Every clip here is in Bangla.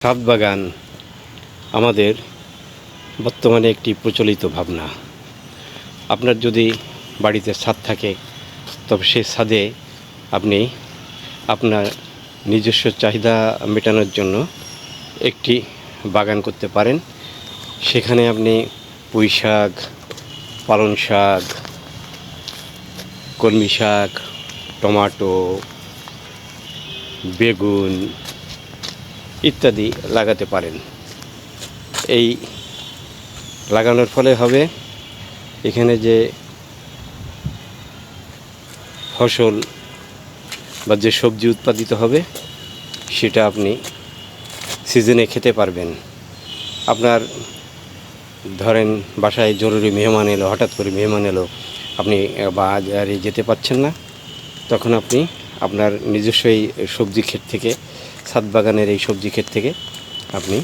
ছাদ বাগান আমাদের বর্তমানে একটি প্রচলিত ভাবনা। আপনার যদি বাড়িতে ছাদ থাকে তবে সেই ছাদে আপনি আপনার নিজস্ব চাহিদা মেটানোর জন্য একটি বাগান করতে পারেন। সেখানে আপনি পুঁই শাক, পালং শাক, কলমি শাক, টমাটো, বেগুন ইত্যাদি লাগাতে পারেন। এই লাগানোর ফলে হবে এখানে যে ফসল বা যে সবজি উৎপাদিত হবে সেটা আপনি সিজনে খেতে পারবেন। আপনার ধরেন বাসায় জরুরি মেহমান এলো, হঠাৎ করে মেহমান এলো, আপনি বাজারে যেতে পারছেন না, তখন আপনি আপনার নিজস্ব এই সবজি ক্ষেত থেকে, ছাদ বাগানের এই সবজি ক্ষেত থেকে আপনি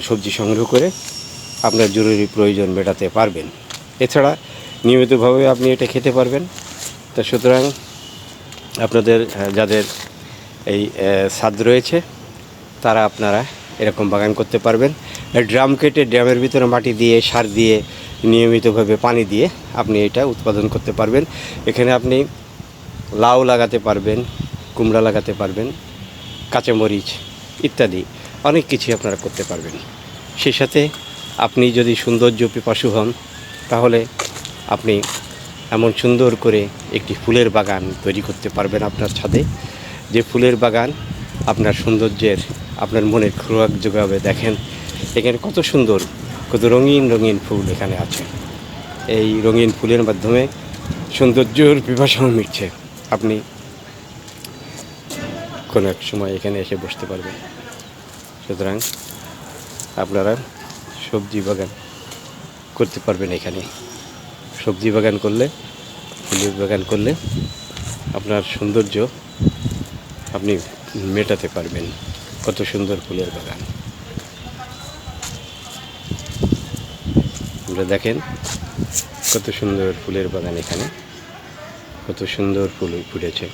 সবজি সংগ্রহ করে আপনার জরুরি প্রয়োজন মেটাতে পারবেন। এছাড়া নিয়মিতভাবে আপনি এটা খেতে পারবেন। তা সুতরাং আপনাদের যাদের এই ছাদ রয়েছে তারা আপনারা এরকম বাগান করতে পারবেন। ড্রাম কেটে ড্রামের ভিতরে মাটি দিয়ে, সার দিয়ে, নিয়মিতভাবে পানি দিয়ে আপনি এটা উৎপাদন করতে পারবেন। এখানে আপনি লাউ লাগাতে পারবেন, কুমড়া লাগাতে পারবেন, কাঁচামরিচ ইত্যাদি অনেক কিছু আপনারা করতে পারবেন। সেই সাথে আপনি যদি সৌন্দর্য পিপাসু হন তাহলে আপনি এমন সুন্দর করে একটি ফুলের বাগান তৈরি করতে পারবেন আপনার ছাদে, যে ফুলের বাগান আপনার সৌন্দর্যের, আপনার মনের খোরাক যোগাবে। দেখেন এখানে কত সুন্দর, কত রঙিন রঙিন ফুল এখানে আছে। এই রঙিন ফুলের মাধ্যমে সৌন্দর্যর পিপাসাও মিটছে। আপনি কোনো এক সময় এখানে এসে বসতে পারবেন। সুতরাং আপনারা সবজি বাগান করতে পারবেন। এখানে সবজি বাগান করলে, ফুলের বাগান করলে আপনার সৌন্দর্য আপনি মেটাতে পারবেন। কত সুন্দর ফুলের বাগান আপনারা দেখেন, কত সুন্দর ফুলের বাগান, এখানে কত সুন্দর ফুল ফুটেছে।